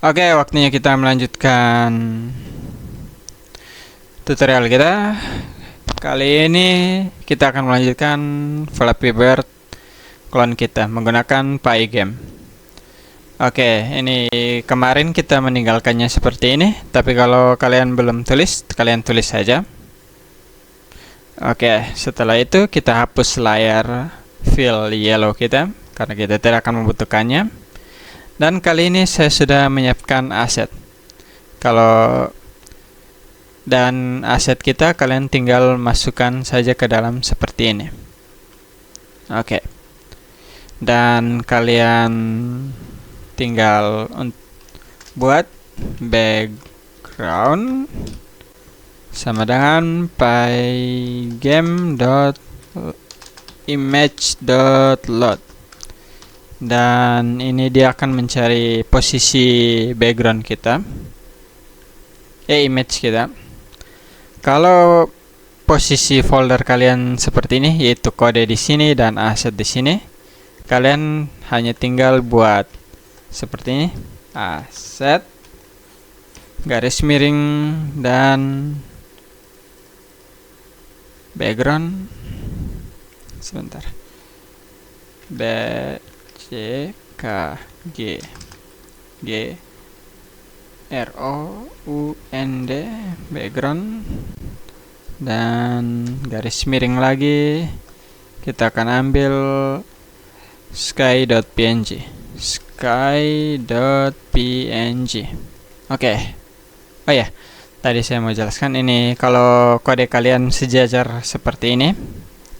Oke, waktunya kita melanjutkan tutorial kita. Kali ini kita akan melanjutkan Flappy Bird clone kita menggunakan Pygame. Oke, ini kemarin kita meninggalkannya seperti ini, tapi kalau kalian belum tulis, kalian tulis saja. Oke, setelah itu kita hapus layar fill yellow kita karena kita tidak akan membutuhkannya. Dan kali ini saya sudah menyiapkan aset. Dan aset kita kalian tinggal masukkan saja ke dalam seperti ini. Oke. Dan kalian tinggal buat background sama dengan pygame.image.load. Dan ini dia akan mencari posisi background kita, image kita. Kalau posisi folder kalian seperti ini, yaitu kode di sini dan aset di sini, kalian hanya tinggal buat seperti ini, aset, garis miring, dan background. Sebentar. background background dan garis miring lagi. Kita akan ambil sky.png. Oke. Oh ya, tadi saya mau jelaskan ini, kalau kode kalian sejajar seperti ini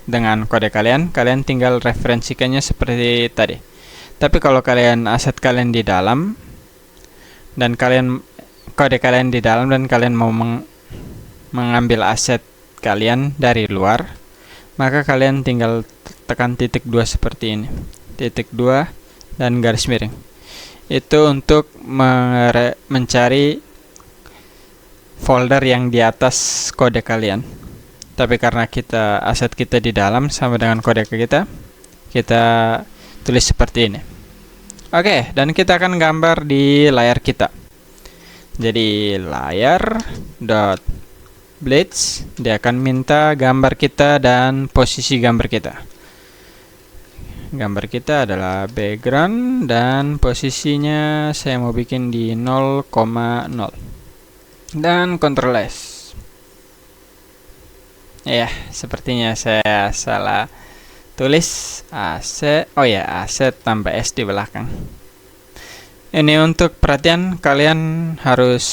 dengan kode kalian tinggal referensikannya seperti tadi. Tapi kalau kalian aset kalian di dalam dan kode kalian di dalam dan kalian mau mengambil aset kalian dari luar, maka kalian tinggal tekan titik 2 seperti ini. Titik 2 dan garis miring. Itu untuk mencari folder yang di atas kode kalian. Tapi karena aset kita di dalam sama dengan kode kita tulis seperti ini. Oke, dan kita akan gambar di layar kita. Jadi layar dot blitz, dia akan minta gambar kita dan posisi gambar kita. Gambar kita adalah background dan posisinya saya mau bikin di 0,0. Dan Ctrl S. Ya, sepertinya saya salah tulis aset. Oh ya, aset tambah S di belakang. Ini untuk perhatian, kalian harus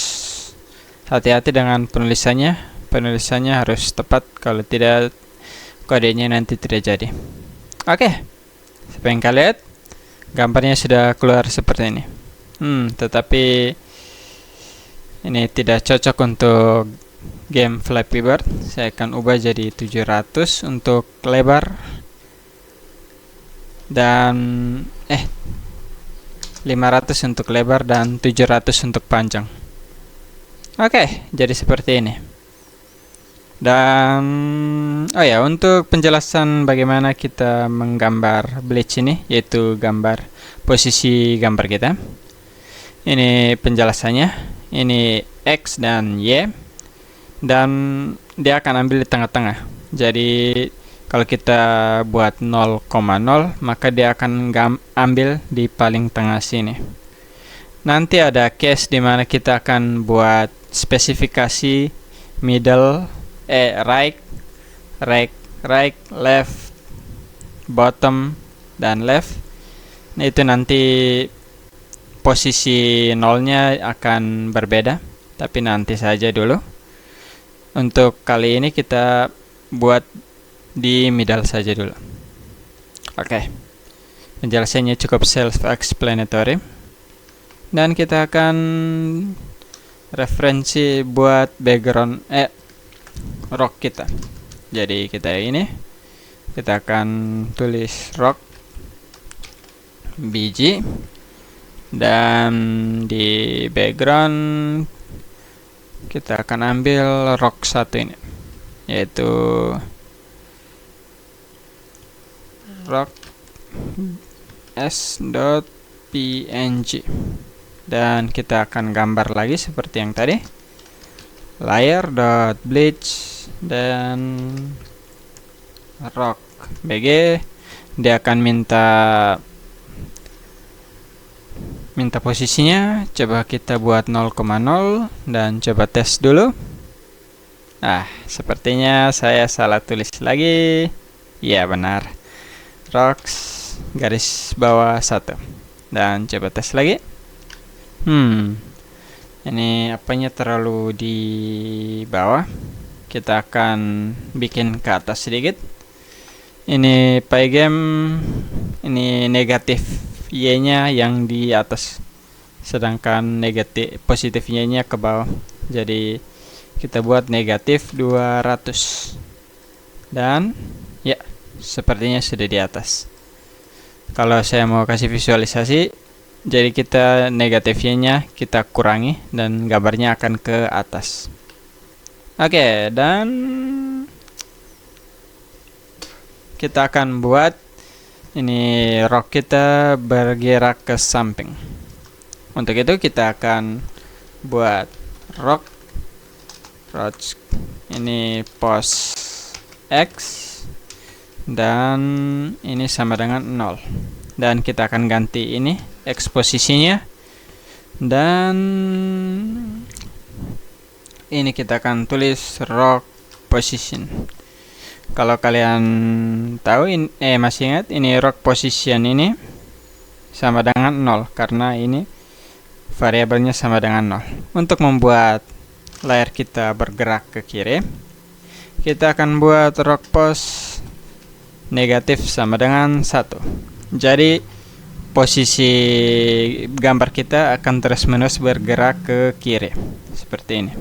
hati-hati dengan penulisannya. Penulisannya harus tepat, kalau tidak kodenya nanti tidak jadi. Oke. Seperti yang kalian lihat, gambarnya sudah keluar seperti ini. Tetapi ini tidak cocok untuk game Flappy Bird. Saya akan ubah jadi 700 untuk lebar dan 500 untuk lebar dan 700 untuk panjang. Oke, jadi seperti ini. Dan untuk penjelasan bagaimana kita menggambar blitz ini, yaitu gambar posisi gambar kita. Ini penjelasannya. Ini X dan Y. Dan dia akan ambil di tengah-tengah. Jadi kalau kita buat 0,0, maka dia akan ambil di paling tengah sini. Nanti ada case di mana kita akan buat spesifikasi middle, right, left, bottom, dan left. Nah, itu nanti posisi nolnya akan berbeda, tapi nanti saja dulu. Untuk kali ini kita buat di middle saja dulu. Oke. Penjelasannya cukup self-explanatory. Dan kita akan referensi buat background rock kita. Jadi kita akan tulis rock biji, dan di background kita akan ambil rock 1 ini, yaitu rock s.png. dan kita akan gambar lagi seperti yang tadi, layer.bleach dan rock bg. Dia akan minta posisinya. Coba kita buat 0,0 dan coba tes dulu. Sepertinya saya salah tulis lagi. Ya, benar, rocks garis bawah 1. Dan coba tes lagi. Ini apanya terlalu di bawah. Kita akan bikin ke atas sedikit. Ini Pygame, ini negatif Y-nya yang di atas, sedangkan positif Y-nya ke bawah. Jadi kita buat negatif 200. Dan ya, sepertinya sudah di atas. Kalau saya mau kasih visualisasi, jadi kita negatif Y-nya kita kurangi dan gambarnya akan ke atas. Oke, dan kita akan buat ini rock kita bergerak ke samping. Untuk itu kita akan buat rock ini pos X dan ini sama dengan 0. Dan kita akan ganti ini X posisinya, dan ini kita akan tulis rock position. Kalau kalian tahu masih ingat, ini rock position ini sama dengan 0 karena ini variabelnya sama dengan 0. Untuk membuat layar kita bergerak ke kiri, kita akan buat rock pos negatif sama dengan 1. Jadi posisi gambar kita akan terus-menerus bergerak ke kiri seperti ini.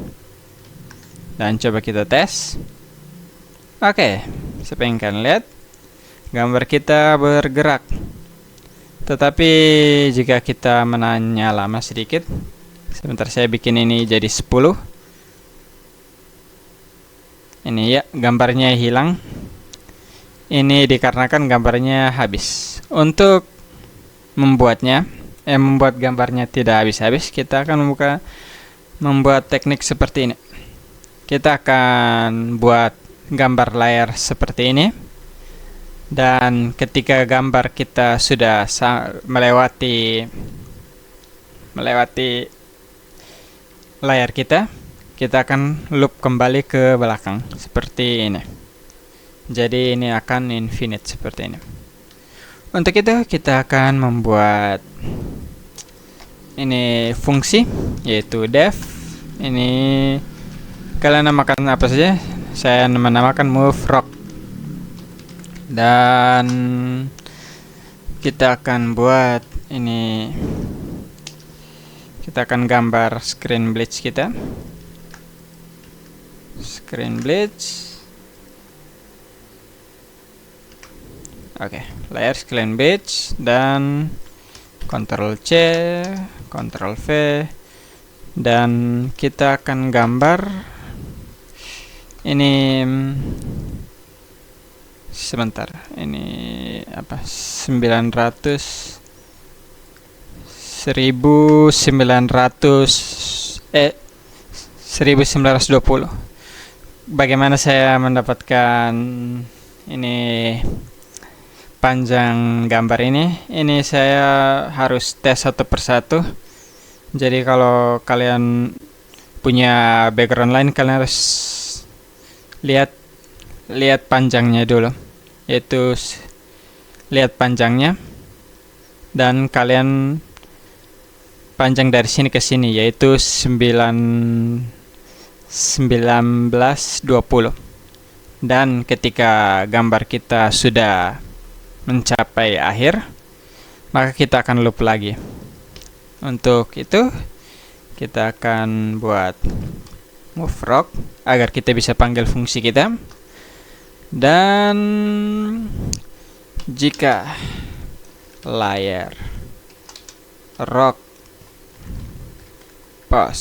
Dan coba kita tes. Oke, seperti yang kalian lihat, gambar kita bergerak. Tetapi jika kita menahannya lama sedikit, sebentar saya bikin ini jadi 10. Ini ya, gambarnya hilang. Ini dikarenakan gambarnya habis. Untuk membuat gambarnya tidak habis-habis, kita akan membuat teknik seperti ini. Kita akan buat gambar layar seperti ini, dan ketika gambar kita sudah melewati layar kita akan loop kembali ke belakang seperti ini. Jadi ini akan infinite seperti ini. Untuk itu kita akan membuat ini fungsi, yaitu def. Ini kalian namakan apa saja. Saya menamakan move rock. Dan kita akan buat ini, kita akan gambar screen bleach kita. Screen bleach. Oke, layar screen bleach dan Ctrl C, Ctrl V, dan kita akan gambar ini sebentar, ini apa, 1920. Bagaimana saya mendapatkan ini panjang gambar ini? Ini saya harus tes satu persatu. Jadi kalau kalian punya background lain, kalian harus lihat panjangnya dulu, yaitu lihat panjangnya, dan kalian panjang dari sini ke sini, yaitu 1920. Dan ketika gambar kita sudah mencapai akhir, maka kita akan loop lagi. Untuk itu kita akan buat move rock agar kita bisa panggil fungsi kita. Dan jika layar rock pos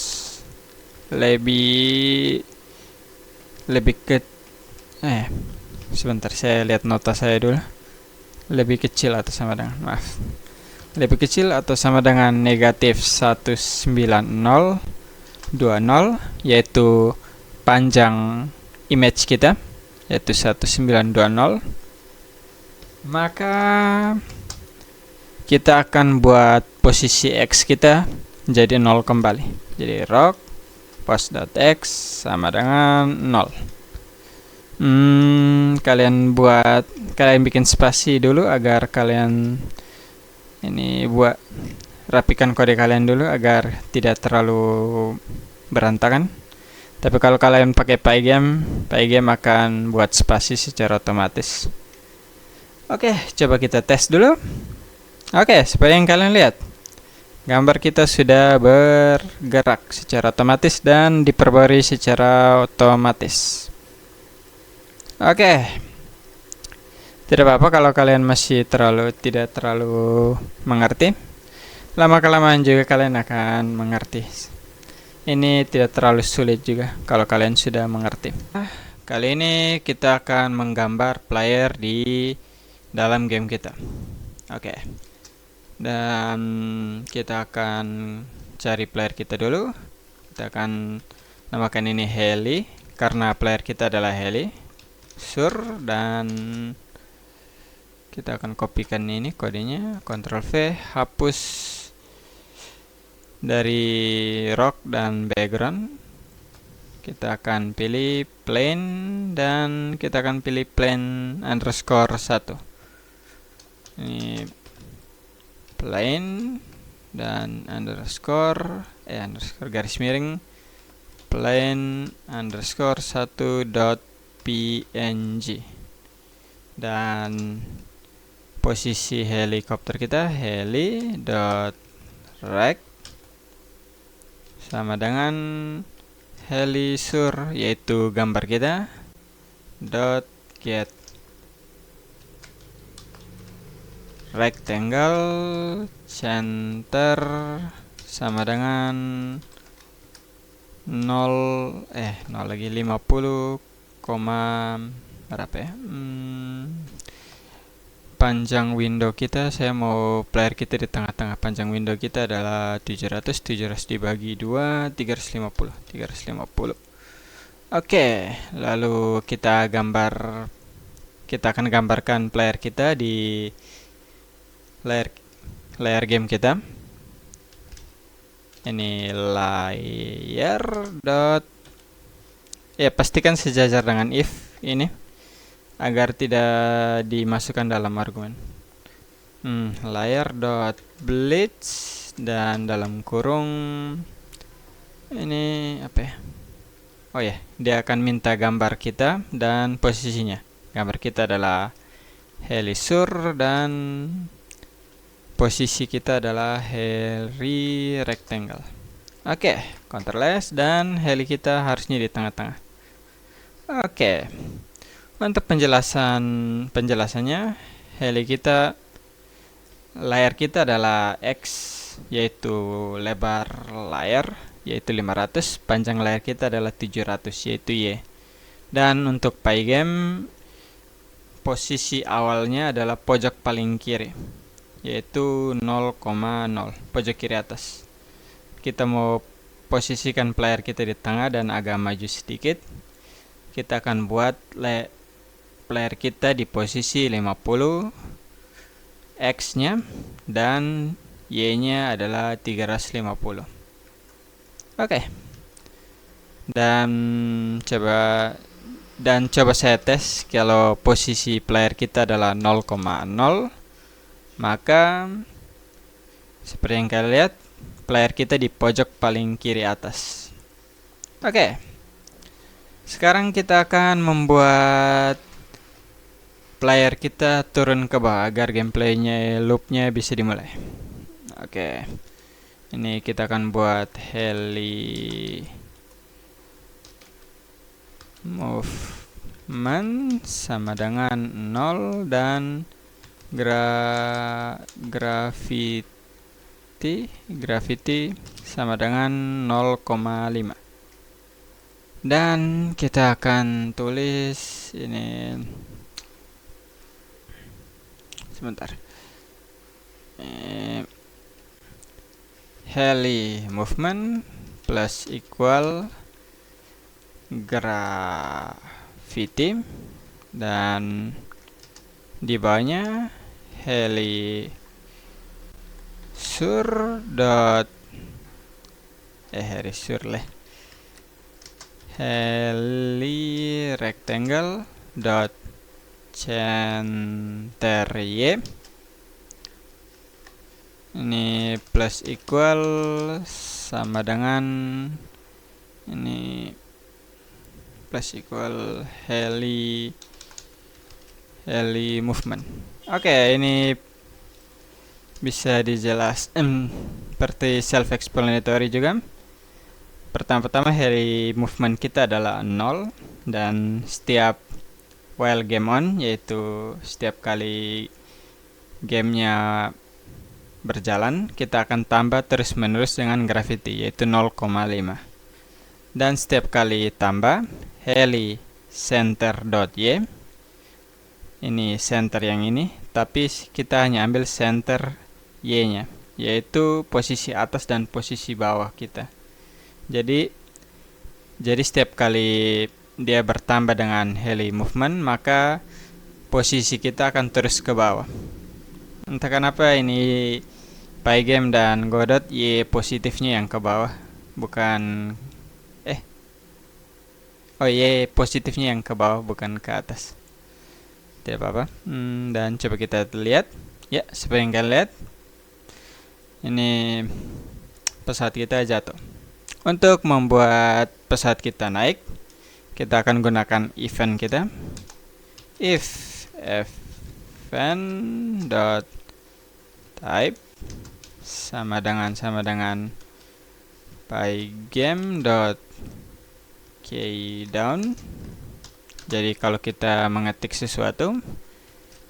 lebih ke sebentar, saya lihat nota saya dulu. Lebih kecil atau sama dengan, maaf, lebih kecil atau sama dengan negatif 19020, yaitu panjang image kita, yaitu 1920, maka kita akan buat posisi X kita jadi 0 kembali. Jadi rock post.x sama dengan 0. Kalian bikin spasi dulu agar kalian rapikan kode kalian dulu agar tidak terlalu berantakan. Tapi kalau kalian pakai Pygame akan buat spasi secara otomatis. Oke, coba kita tes dulu. Oke, seperti yang kalian lihat, gambar kita sudah bergerak secara otomatis dan diperbarui secara otomatis. Oke, tidak apa-apa kalau kalian masih tidak terlalu mengerti. Lama-kelamaan juga kalian akan mengerti. Ini tidak terlalu sulit juga kalau kalian sudah mengerti. Kali ini kita akan menggambar player di dalam game kita. Oke. Dan kita akan cari player kita dulu. Kita akan namakan ini Heli karena player kita adalah Heli. Dan kita akan kopikan ini kodenya, Ctrl V, hapus dari rock dan background. Kita akan pilih plane dan kita akan pilih plane underscore 1. Ini plane dan underscore garis miring plane underscore 1.png, dan posisi helikopter kita heli.rect sama dengan helisur, yaitu gambar kita, .get rectangle center sama dengan 50, berapa ya? Panjang window kita, saya mau player kita di tengah-tengah. Panjang window kita adalah 700 dibagi 2, 350. Oke, lalu kita akan gambarkan player kita di layar game kita. Ini layer pastikan sejajar dengan if ini agar tidak dimasukkan dalam argumen. Layer.blitz dan dalam kurung ini apa ya? Dia akan minta gambar kita dan posisinya. Gambar kita adalah helisur dan posisi kita adalah heli rectangle. Oke, Ctrl S dan heli kita harusnya di tengah-tengah. Oke. Untuk penjelasannya, layar kita adalah X, yaitu lebar layar, yaitu 500, panjang layar kita adalah 700, yaitu Y. Dan untuk Pygame, posisi awalnya adalah pojok paling kiri, yaitu 0,0, pojok kiri atas. Kita mau posisikan player kita di tengah dan agak maju sedikit. Kita akan buat player kita di posisi 50, X-nya dan Y-nya adalah 350. Oke. Dan coba saya tes kalau posisi player kita adalah 0,0, maka seperti yang kalian lihat, player kita di pojok paling kiri atas. Oke. Sekarang kita akan membuat player kita turun ke bawah agar gameplaynya, loopnya bisa dimulai. Oke. Ini kita akan buat heli movement sama dengan 0 dan gravity sama dengan 0,5. Dan kita akan tulis ini sebentar. heli movement plus equal gravity, dan di bawahnya heli sur dot heli rectangle dot center y, ini plus equal sama dengan ini plus equal heli movement. Oke, ini bisa dijelaskan seperti self explanatory juga. Pertama-tama heli movement kita adalah 0, dan setiap while game on, yaitu setiap kali gamenya berjalan, kita akan tambah terus-menerus dengan gravity, yaitu 0,5. Dan setiap kali tambah heli center.y, ini center yang ini, tapi kita hanya ambil center y-nya, yaitu posisi atas dan posisi bawah kita. Jadi setiap kali dia bertambah dengan heli movement, maka posisi kita akan terus ke bawah. Entah kenapa ini Pygame dan Godot y positifnya yang ke bawah, bukan y positifnya yang ke bawah, bukan ke atas. Tidak apa-apa. Dan coba kita lihat. Ya, seperti yang kalian lihat, ini pesawat kita jatuh. Untuk membuat pesawat kita naik, kita akan gunakan event kita. If event dot type sama dengan pygame dot keydown. Jadi kalau kita mengetik sesuatu,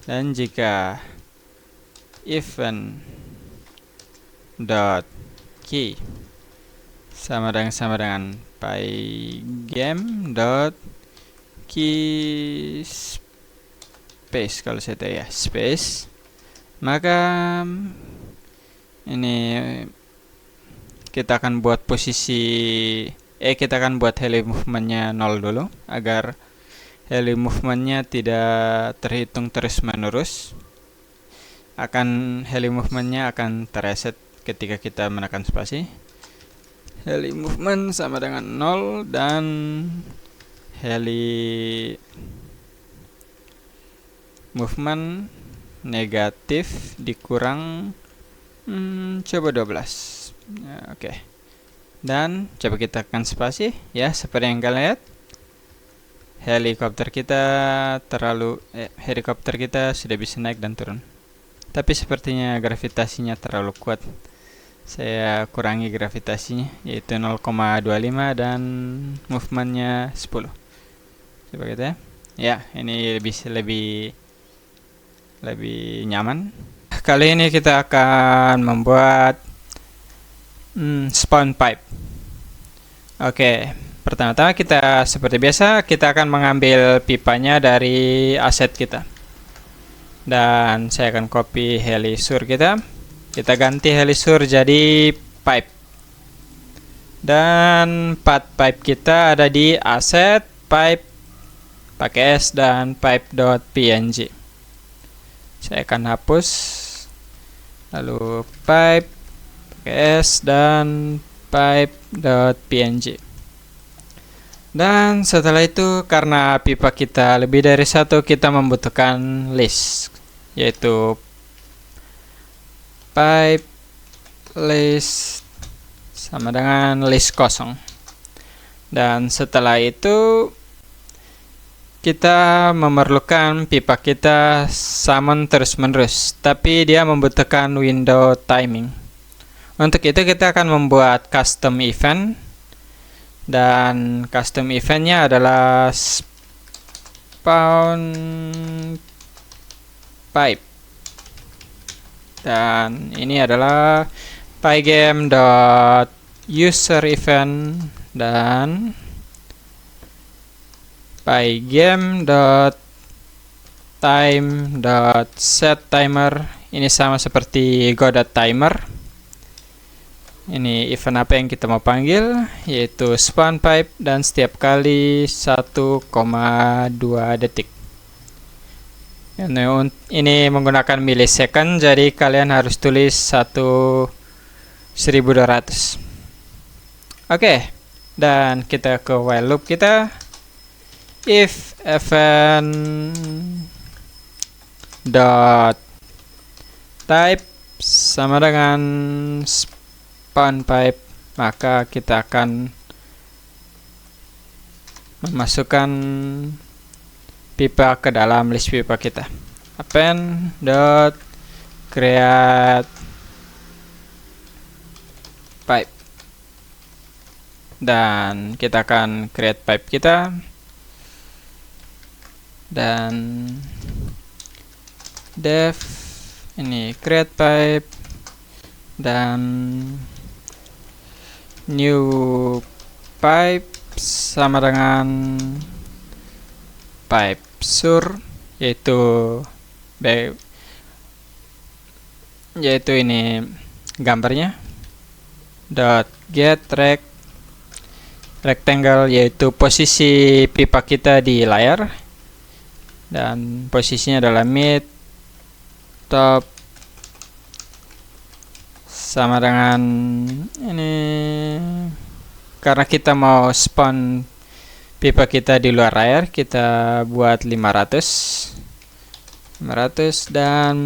dan jika event dot key sama dengan pygame dot key space, kalau saya tahu ya space, maka ini kita akan buat kita akan buat heli movementnya 0 dulu, agar heli movementnya tidak terhitung terus menerus. Heli movementnya akan tereset ketika kita menekan spasi. Heli movement sama dengan 0, dan heli movement negatif dikurang coba 12. Oke. Dan coba kita tekan spasi, ya, seperti yang kalian lihat. Helikopter kita sudah bisa naik dan turun. Tapi sepertinya gravitasinya terlalu kuat. Saya kurangi gravitasinya, yaitu 0,25, dan movementnya 10. Coba kita ya, ini lebih nyaman. Kali ini kita akan membuat spawn pipe. Oke, pertama-tama kita seperti biasa, kita akan mengambil pipanya dari aset kita. Dan saya akan copy heli sur kita. Kita ganti heli sur jadi pipe. Dan path pipe kita ada di aset pipe pakai S dan pipe.png. Saya akan hapus, lalu pipe pakai S dan pipe.png. Dan setelah itu, karena pipa kita lebih dari satu, kita membutuhkan list, yaitu pipe list sama dengan list kosong. Dan setelah itu, kita memerlukan pipa kita summon terus-menerus, tapi dia membutuhkan window timing. Untuk itu kita akan membuat custom event, dan custom eventnya adalah spawn pipe, dan ini adalah pygame.user event dan pygame.time.setTimer ini sama seperti go.timer. Ini event apa yang kita mau panggil, yaitu spawn pipe, dan setiap kali 1,2 detik. Ini menggunakan millisecond, jadi kalian harus tulis 1200. Oke, dan kita ke while loop kita. If event dot type sama dengan spawn pipe, maka kita akan memasukkan pipa ke dalam list pipa kita. Append dot create pipe, dan kita akan create pipe kita, dan def ini create pipe, dan new pipe sama dengan pipe sur, yaitu ini gambarnya, dot get rectangle, yaitu posisi pipa kita di layar, dan posisinya adalah mid top sama dengan ini, karena kita mau spawn pipa kita di luar layar, kita buat 500, dan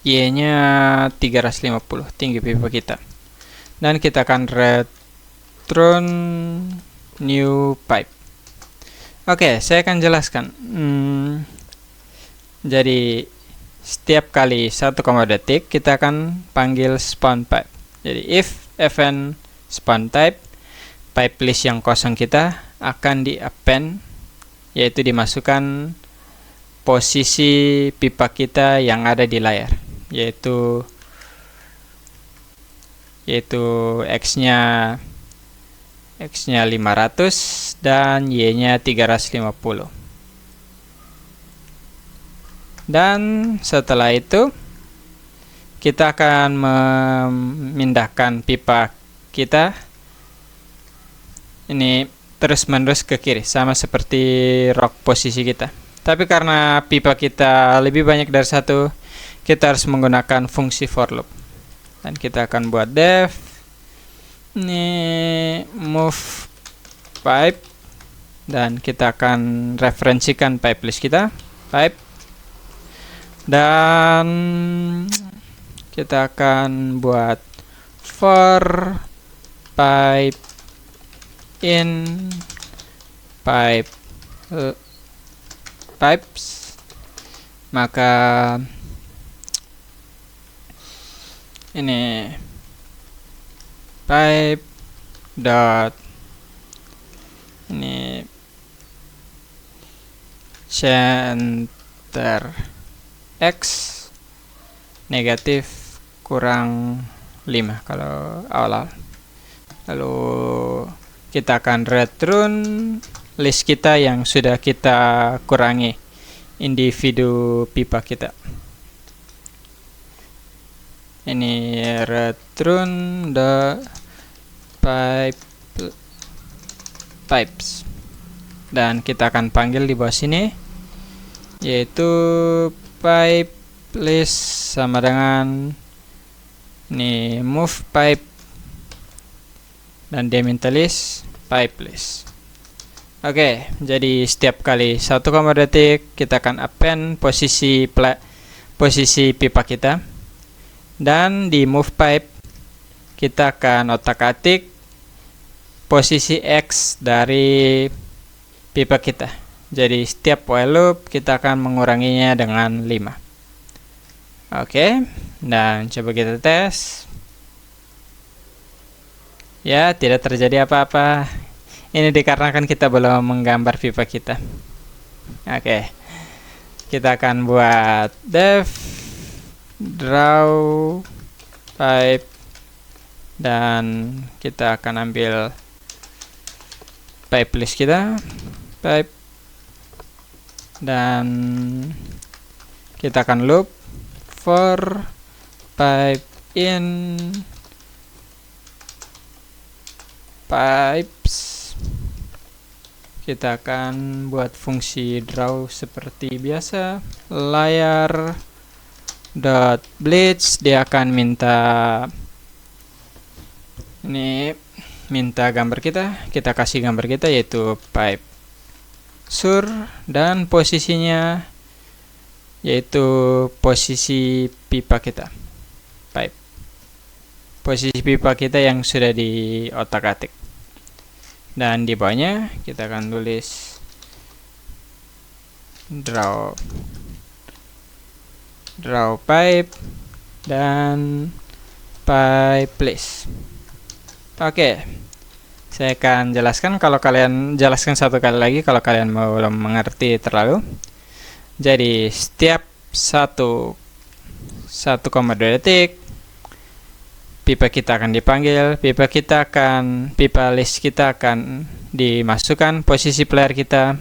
Y-nya 350 tinggi pipa kita, dan kita akan return new pipe. Oke, saya akan jelaskan. Jadi setiap kali 1, detik kita akan panggil spawn pipe. Jadi if event spawn type, pipe list yang kosong kita akan di append, yaitu dimasukkan posisi pipa kita yang ada di layar, yaitu x-nya 500 dan y-nya 350. Dan setelah itu kita akan memindahkan pipa kita ini terus-menerus ke kiri, sama seperti rock posisi kita. Tapi karena pipa kita lebih banyak dari satu, kita harus menggunakan fungsi for loop. Dan kita akan buat def ini move pipe, dan kita akan referensikan pipe list kita, pipe, dan kita akan buat for pipe in pipe pipes, maka ini pipe dot ini center x negatif kurang 5 kalau awal. Lalu kita akan return list kita yang sudah kita kurangi individu pipa kita. Ini return the pipes, dan kita akan panggil di bawah sini, yaitu pipe list sama dengan ini move pipe, dan dia minta list pipe list. Oke, jadi setiap kali 1, detik kita akan append posisi pipa kita, dan di move pipe kita akan otak-atik posisi X dari pipa kita. Jadi setiap while loop kita akan menguranginya dengan 5. Oke, dan coba kita tes. Ya, tidak terjadi apa-apa. Ini dikarenakan kita belum menggambar pipa kita. Oke, kita akan buat def draw pipe, dan kita akan ambil pipe list kita, pipe, dan kita akan loop for pipe in pipes. Kita akan buat fungsi draw seperti biasa. Layar dot bleach, dia akan minta gambar kita kasih gambar kita yaitu pipe sur, dan posisinya yaitu posisi pipa kita, pipe, posisi pipa kita yang sudah di otak-atik. Dan di bawahnya kita akan tulis draw pipe dan pipe place. Oke, saya akan jelaskan satu kali lagi kalau kalian belum mengerti terlalu. Jadi setiap 1,2 detik pipa kita akan dipanggil, pipa list kita akan dimasukkan posisi player kita,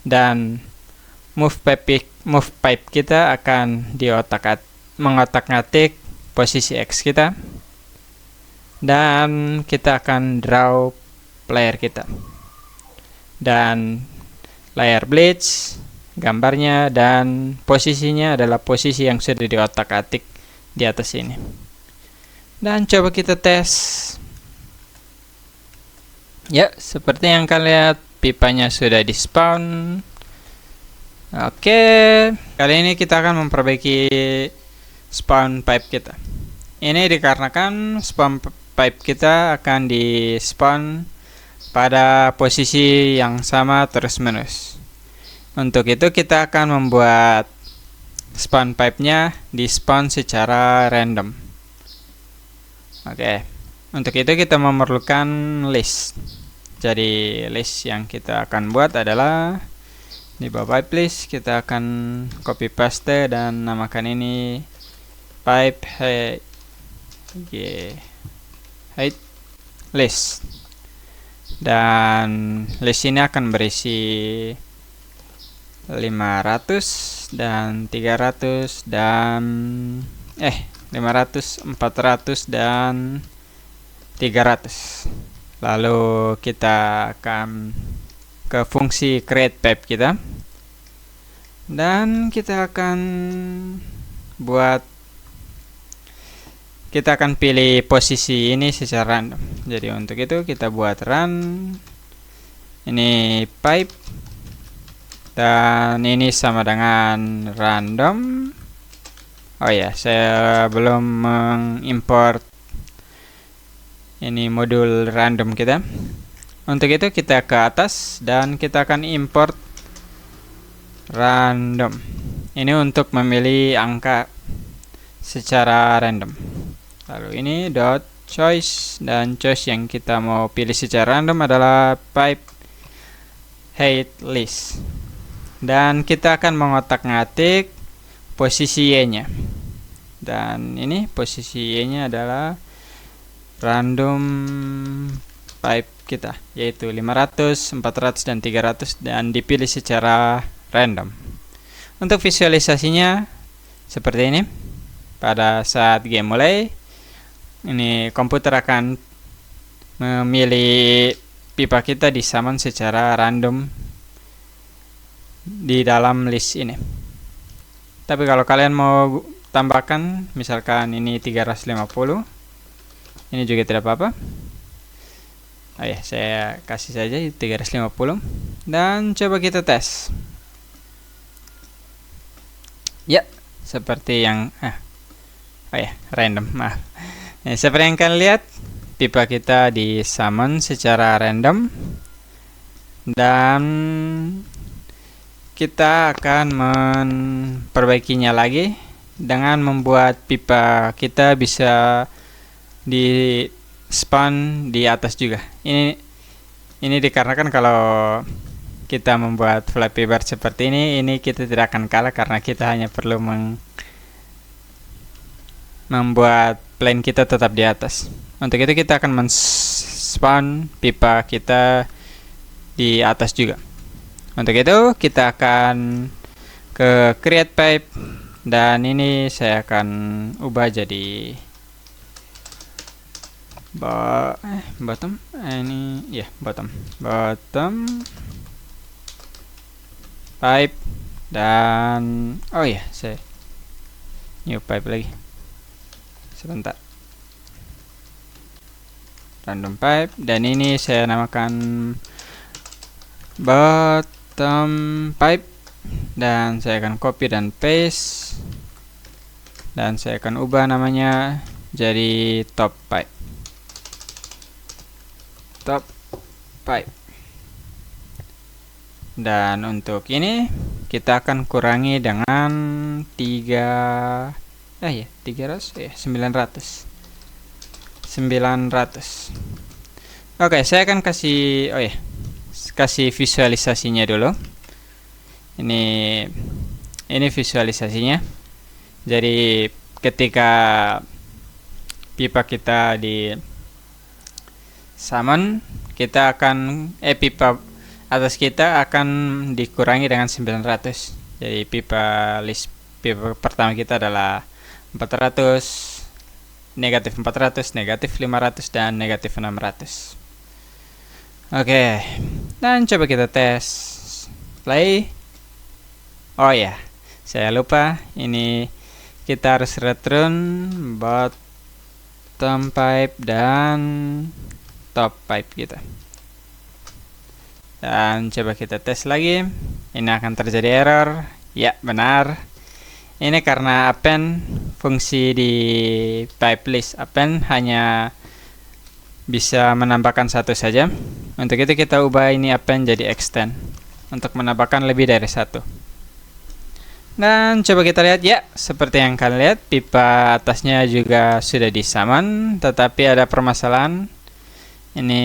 dan move pipe kita akan mengotak-ngatik posisi X kita, dan kita akan draw player kita, dan layar bleach gambarnya dan posisinya adalah posisi yang sudah di otak-atik di atas ini. Dan coba kita tes. Ya, seperti yang kalian lihat, pipanya sudah di spawn. Oke, kali ini kita akan memperbaiki spawn pipe kita. Ini dikarenakan spawn pipe kita akan di spawn pada posisi yang sama terus-menerus. Untuk itu kita akan membuat spawn pipe-nya di spawn secara random. Oke, untuk itu kita memerlukan list. Jadi list yang kita akan buat adalah di bawah pipe list, kita akan copy paste dan namakan ini pipe height list. Dan list ini akan berisi 500 dan 300 dan 500, 400 dan 300. Lalu kita akan ke fungsi create pipe kita, dan kita akan pilih posisi ini secara random. Jadi untuk itu kita buat run ini pipe, dan ini sama dengan random. Oh ya, saya belum mengimport ini modul random kita. Untuk itu kita ke atas dan kita akan import random. Ini untuk memilih angka secara random. Lalu ini dot choice, dan choice yang kita mau pilih secara random adalah pipe height list. Dan kita akan mengotak-ngatik posisi Y-nya. Dan ini posisi Y-nya adalah random pipe kita, yaitu 500, 400 dan 300, dan dipilih secara random. Untuk visualisasinya seperti ini. Pada saat game mulai, ini komputer akan memilih pipa kita di summon secara random di dalam list ini. Tapi kalau kalian mau tambahkan, misalkan ini 350, ini juga tidak apa-apa. Oh ya, saya kasih saja 350, dan coba kita tes. Ya, seperti yang random, maaf. Seperti yang kalian lihat, pipa kita di summon secara random, dan kita akan memperbaikinya lagi dengan membuat pipa kita bisa di spawn di atas juga. Ini dikarenakan kalau kita membuat Flappy Bird seperti ini kita tidak akan kalah karena kita hanya perlu membuat plane kita tetap di atas. Untuk itu kita akan men-spawn pipa kita di atas juga. Untuk itu kita akan ke create pipe, dan ini saya akan ubah jadi bottom. Ini ya bottom pipe, dan oh ya, saya new pipe lagi, sebentar, random pipe, dan ini saya namakan bottom pipe, dan saya akan copy dan paste, dan saya akan ubah namanya jadi top pipe. Dan untuk ini kita akan kurangi dengan 900. Oke, saya akan kasih kasih visualisasinya dulu. Ini visualisasinya. Jadi ketika pipa kita di summon, kita akan pipa atas kita akan dikurangi dengan 900. Jadi pipa pertama kita adalah 400, negatif 400, negatif 500, dan negatif 600. Oke, dan coba kita tes play. Oh ya, saya lupa, ini kita harus return bottom pipe dan top pipe kita. Dan coba kita tes lagi. Ini akan terjadi error. Ya, benar. Ini karena append fungsi di pipe list append hanya bisa menambahkan satu saja. Untuk itu kita ubah ini append jadi extend untuk menambahkan lebih dari satu. Dan coba kita lihat, ya, seperti yang kalian lihat, pipa atasnya juga sudah di summon, tetapi ada permasalahan. Ini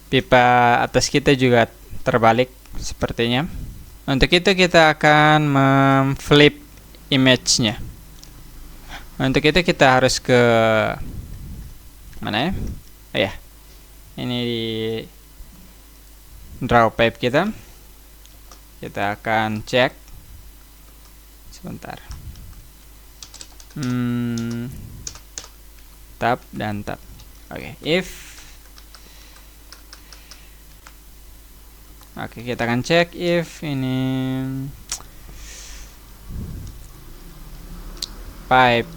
pipa atas kita juga terbalik sepertinya. Untuk itu kita akan memflip image-nya. Untuk itu kita harus ke mana ya? Oh ya, ini di draw pipe kita. Kita akan cek sebentar. Tab dan tab. Oke, Oke, kita akan cek if ini pipe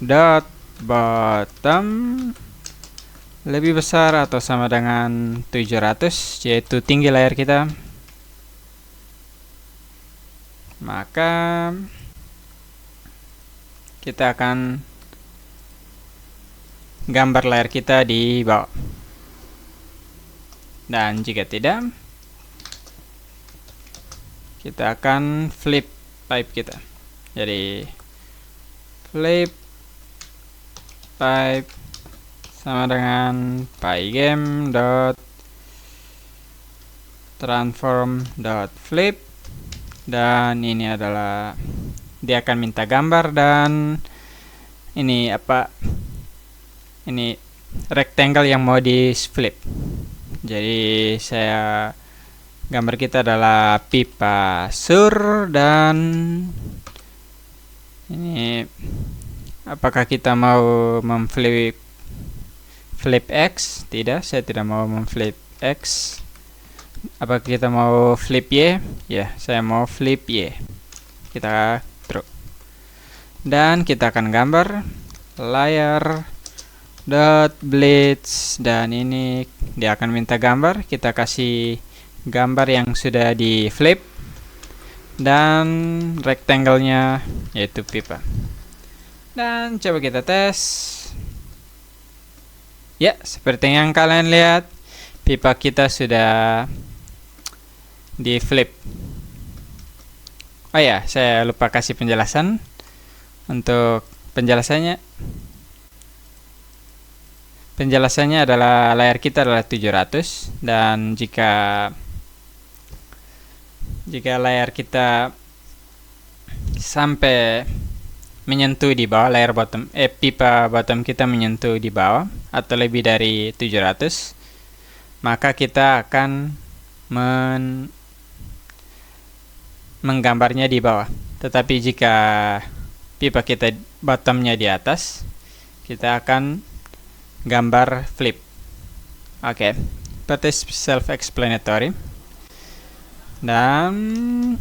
dot bottom lebih besar atau sama dengan 700, yaitu tinggi layar kita, maka kita akan gambar layar kita di bawah. Dan jika tidak, kita akan flip pipe kita. Jadi flip pipe sama dengan pygame dot transform dot flip, dan ini adalah dia akan minta gambar, dan ini apa, ini rectangle yang mau di flip. Jadi saya gambar kita adalah pipa sur, dan ini apakah kita mau memflip X? Tidak, saya tidak mau memflip X. Apakah kita mau flip Y? Ya, saya mau flip Y. Kita true. Dan kita akan gambar layar dot blitz, dan ini dia akan minta gambar. Kita kasih gambar yang sudah di flip, dan rectangle-nya yaitu pipa. Dan coba kita tes. Ya, seperti yang kalian lihat, pipa kita sudah di flip. Oh ya, saya lupa kasih penjelasan. Untuk penjelasannya adalah layar kita adalah 700, dan jika layar kita sampai menyentuh di bawah, layar bottom pipa bottom kita menyentuh di bawah atau lebih dari 700, maka kita akan menggambarnya di bawah. Tetapi jika pipa kita bottomnya di atas, kita akan gambar flip. Oke, berarti self-explanatory. Dan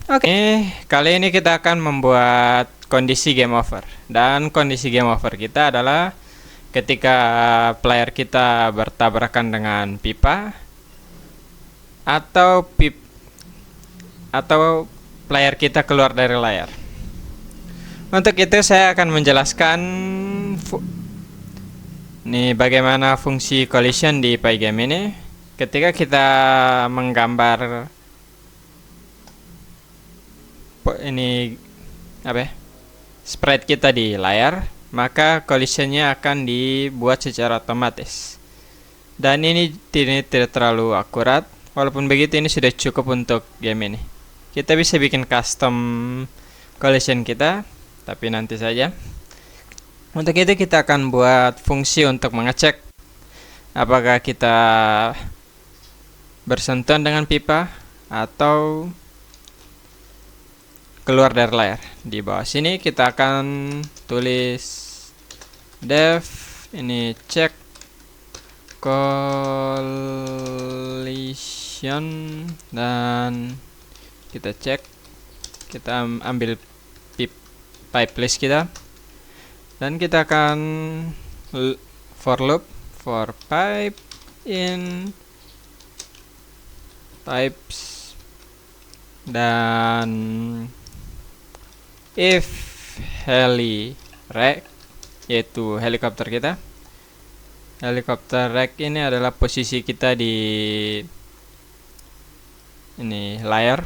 oke, kali ini kita akan membuat kondisi game over. Dan kondisi game over kita adalah ketika player kita bertabrakan dengan pipa atau player kita keluar dari layar. Untuk itu saya akan menjelaskan bagaimana fungsi collision di Pygame ini. Ketika kita menggambar sprite kita di layar, maka collisionnya akan dibuat secara otomatis. Dan ini tidak terlalu akurat. Walaupun begitu, ini sudah cukup untuk game ini. Kita bisa bikin custom collision kita, tapi nanti saja. Untuk itu kita akan buat fungsi untuk mengecek apakah kita bersentuhan dengan pipa atau keluar dari layar. Di bawah sini kita akan tulis def ini check collision, dan kita cek, kita ambil pipe list kita, dan kita akan for loop for pipe in pipes, dan if heli rec, yaitu helikopter kita. Helikopter rec ini adalah posisi kita di layar.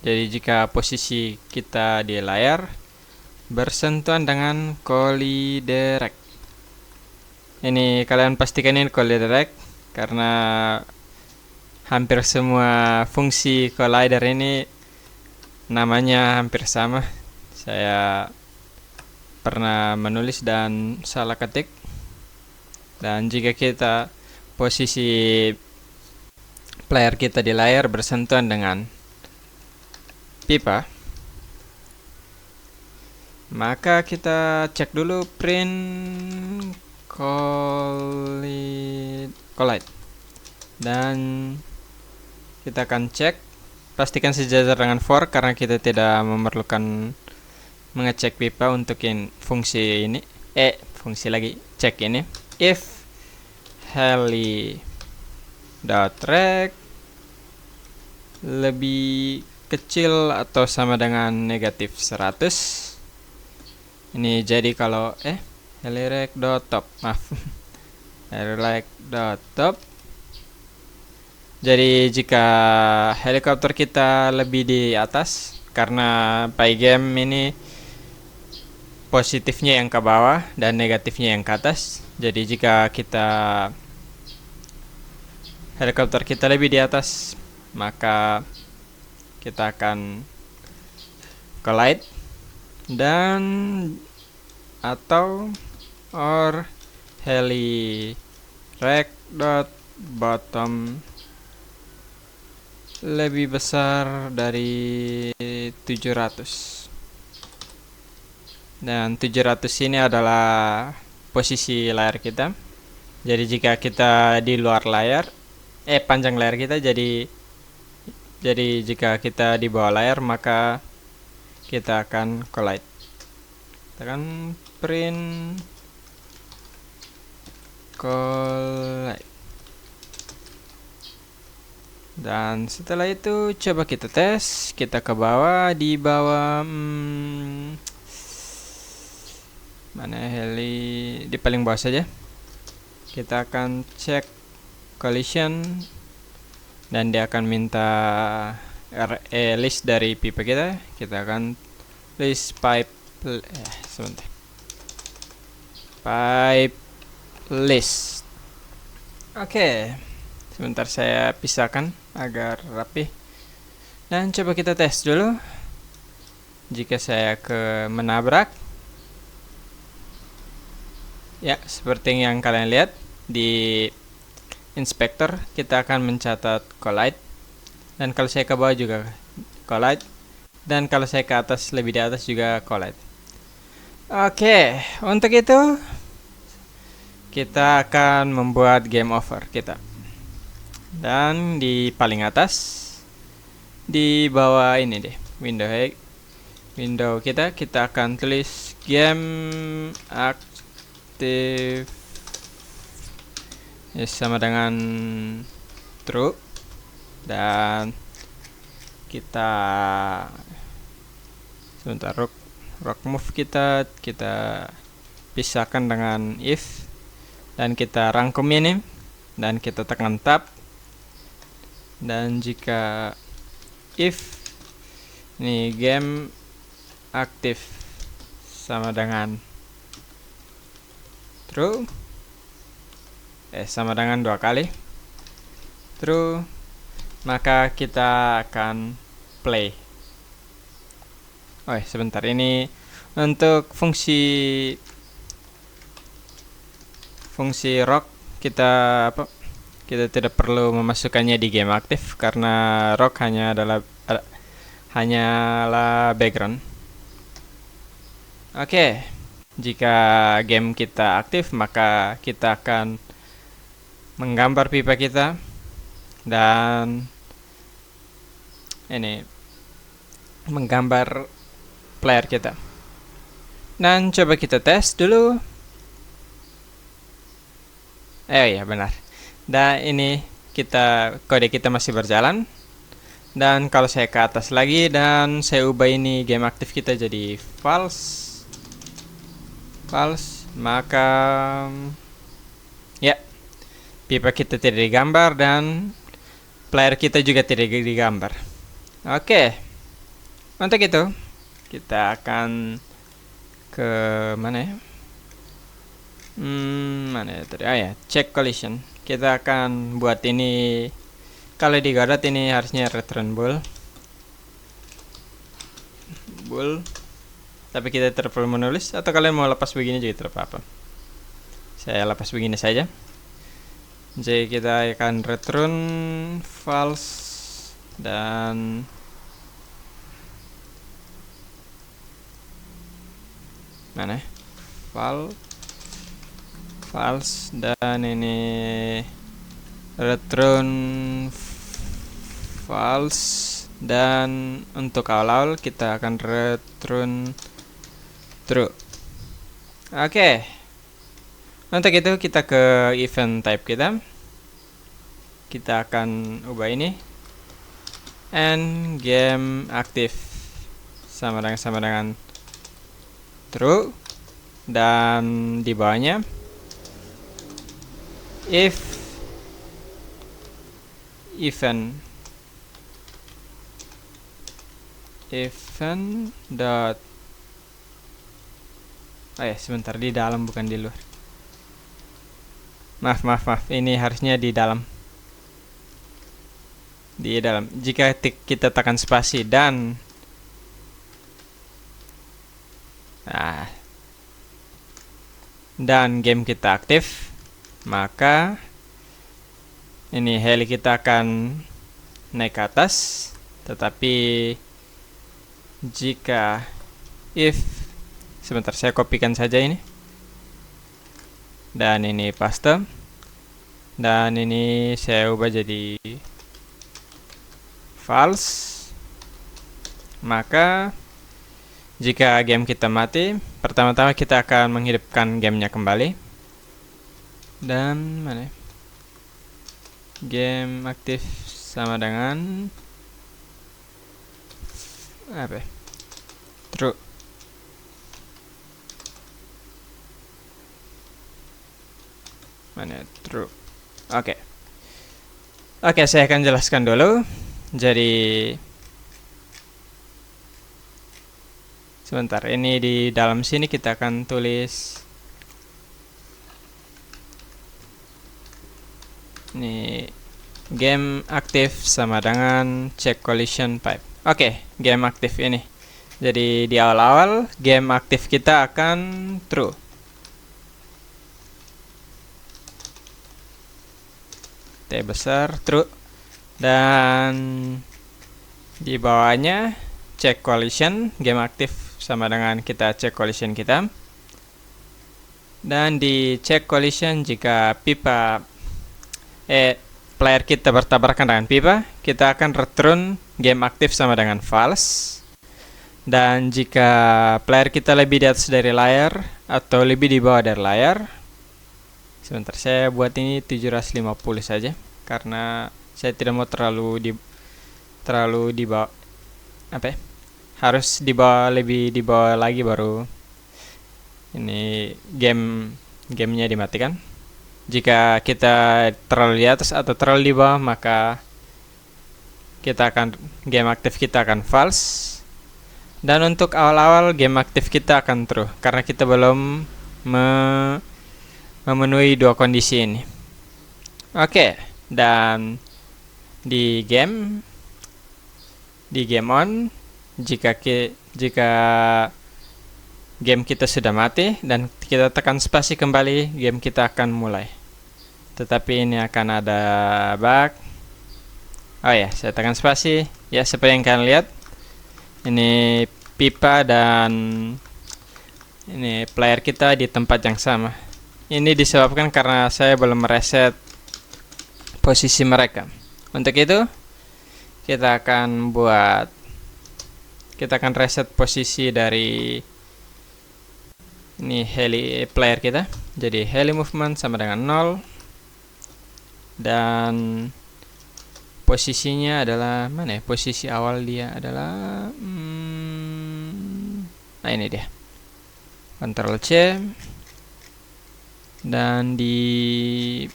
Jadi jika posisi kita di layar bersentuhan dengan collider rec, ini kalian pastikan ini collider rec, karena hampir semua fungsi collider ini namanya hampir sama. Saya pernah menulis dan salah ketik. Dan jika kita posisi player kita di layar bersentuhan dengan pipa, maka kita cek dulu print collide, dan kita akan cek, pastikan sejajar dengan for karena kita tidak memerlukan mengecek pipa untuk fungsi ini. Fungsi lagi cek ini. If heli.rec lebih kecil atau sama dengan negatif 100. Ini jadi kalau helirec.top, maaf, helirec.top. Jadi jika helikopter kita lebih di atas, karena Pygame ini positifnya yang ke bawah dan negatifnya yang ke atas. Jadi jika helikopter kita lebih di atas, maka kita akan collide, dan atau or helirec.bottom lebih besar dari 700. Dan 700 ini adalah posisi layar kita. Jadi jika kita di luar layar, panjang layar kita, jadi jika kita di bawah layar, maka kita akan collide. Kita akan print collide. Dan setelah itu coba kita tes, kita ke bawah, di bawah mana heli, di paling bawah saja. Kita akan cek collision, dan dia akan minta list dari pipa kita. Kita akan list pipe list. Oke, sebentar saya pisahkan agar rapi, dan coba kita tes dulu. Jika saya menabrak, ya seperti yang kalian lihat di inspektor, kita akan mencatat collide, dan kalau saya ke bawah juga collide, Dan kalau saya ke atas, lebih di atas juga collide. Oke, untuk itu kita akan membuat game over kita. Dan di paling atas, di bawah ini deh, window kita akan tulis game active sama dengan true, dan kita sebentar rock move kita pisahkan dengan if, dan kita rangkum ini dan kita tekan tab, dan jika if ini game aktif sama dengan true, sama dengan 2 kali true, maka kita akan play. Sebentar, ini untuk fungsi rock kita tidak perlu memasukkannya di game aktif karena rock hanyalah background. Oke, jika game kita aktif, maka kita akan menggambar pipa kita dan ini menggambar player kita. Dan coba kita tes dulu. Iya benar. Dan ini kode kita masih berjalan. Dan kalau saya ke atas lagi dan saya ubah ini game aktif kita jadi false, maka ya, pipa kita tidak digambar dan player kita juga tidak digambar. Oke. Untuk itu kita akan ke mana ya? Mana ya tadi? Check collision. Kita akan buat ini, kalau di Godot ini harusnya return bool, tapi kita tidak perlu menulis, atau kalian mau lepas begini juga tidak apa-apa. Saya lepas begini saja. Jadi kita akan return false dan mana? False dan ini return false, dan untuk awal kita akan return true. Oke. Untuk itu kita ke event type kita akan ubah ini and game active sama dengan true, dan di bawahnya if event dot sebentar, di dalam bukan di luar. Maaf, ini harusnya di dalam. Jika kita tekan spasi dan game kita aktif, maka ini heli kita akan naik ke atas. Tetapi jika sebentar, saya kopikan saja ini, dan ini paste, dan ini saya ubah jadi false, maka jika game kita mati, pertama-tama kita akan menghidupkan gamenya kembali. Dan mana? Game aktif sama dengan apa? True. Mana? True. Oke, saya akan jelaskan dulu. Jadi sebentar, ini di dalam sini kita akan tulis ini game aktif sama dengan check collision pipe. Oke, game aktif ini. Jadi di awal-awal game aktif kita akan true. T besar true, dan di bawahnya check collision, game aktif sama dengan kita cek collision kita. Dan di check collision jika player kita bertabrakan dengan pipa, kita akan return game aktif sama dengan false. Dan jika player kita lebih di atas dari layar atau lebih di bawah dari layar, sebentar, saya buat ini 750 saja karena saya tidak mau terlalu di bawah, harus lebih di bawah lagi baru ini gamenya dimatikan. Jika kita terlalu di atas atau terlalu di bawah, maka game aktif kita akan false. Dan untuk awal-awal game aktif kita akan true karena kita belum memenuhi dua kondisi ini. Oke, dan di game on, jika game kita sudah mati dan kita tekan spasi kembali, game kita akan mulai. Tetapi ini akan ada bug. Oh ya, saya tekan spasi. Ya, seperti yang kalian lihat, ini pipa dan ini player kita di tempat yang sama. Ini disebabkan karena saya belum mereset posisi mereka. Untuk itu, kita akan reset posisi dari ini player kita. Jadi heli movement sama dengan 0. Dan posisinya adalah mana ya? Posisi awal dia adalah nah ini dia. Ctrl C. Dan di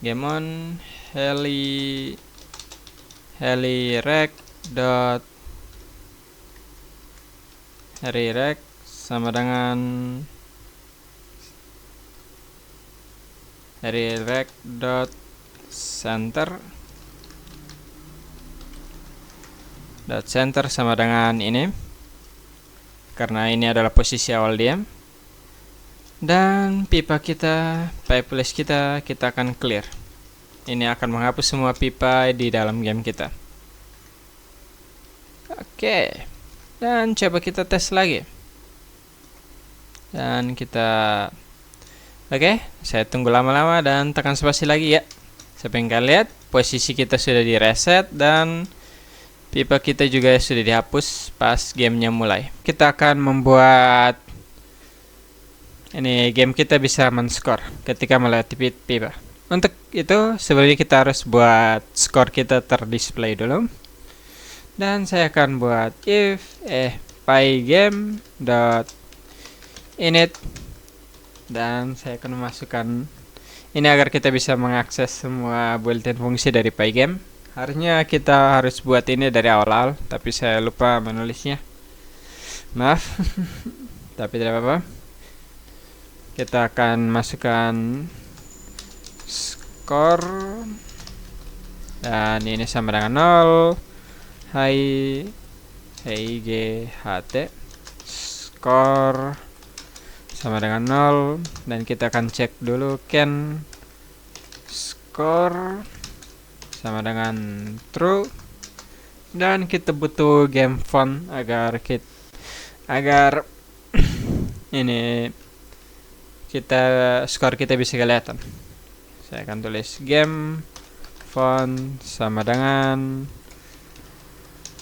game on helirect sama dengan center sama dengan ini karena ini adalah posisi awal dia. Dan pipeless kita akan clear. Ini akan menghapus semua pipa di dalam game kita. Oke, dan coba kita tes lagi. Dan saya tunggu lama-lama dan tekan spasi lagi ya. Seperti yang kalian lihat, posisi kita sudah di reset dan pipa kita juga sudah dihapus pas gamenya mulai. Kita akan membuat ini game kita bisa men-score ketika melewati pipa. Untuk itu sebelumnya kita harus buat skor kita terdisplay dulu. Dan saya akan buat if pygame.init dan saya akan memasukkan ini agar kita bisa mengakses semua built-in fungsi dari pygame. Harusnya kita harus buat ini dari awal, tapi saya lupa menulisnya. Maaf. Tapi tidak apa-apa. Kita akan masukkan skor dan ini sama dengan 0. GHT skor sama dengan 0 dan kita akan cek dulu can skor sama dengan true dan kita butuh game font agar ini skor kita bisa kelihatan. Saya akan tulis game font sama dengan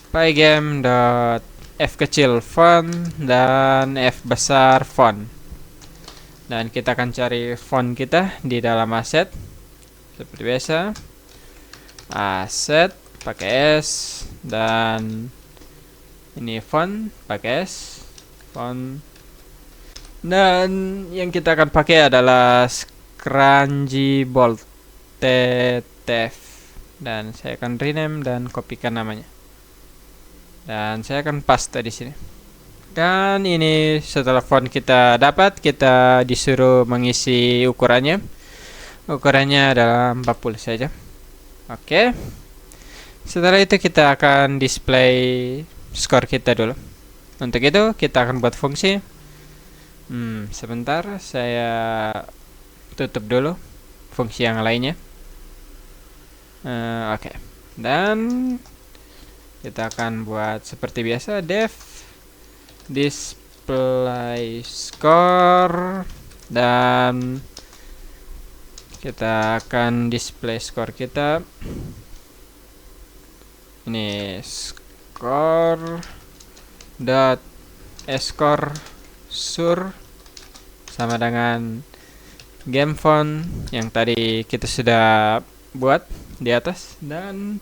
pygame.f kecil font dan f besar font. Dan kita akan cari font kita di dalam aset seperti biasa. Aset pakai S dan ini font pakai S font. Dan yang kita akan pakai adalah Scrungy Bold TTF dan saya akan rename dan kopikan namanya. Dan saya akan paste di sini. Dan ini setelah font kita dapat, kita disuruh mengisi ukurannya. Ukurannya adalah 40 saja. Oke. Setelah itu kita akan display skor kita dulu. Untuk itu kita akan buat fungsi. Sebentar, saya tutup dulu fungsi yang lainnya. Oke. Dan kita akan buat seperti biasa, def display score, dan kita akan display score kita. Ini score dot score sur sama dengan game font yang tadi kita sudah buat di atas, dan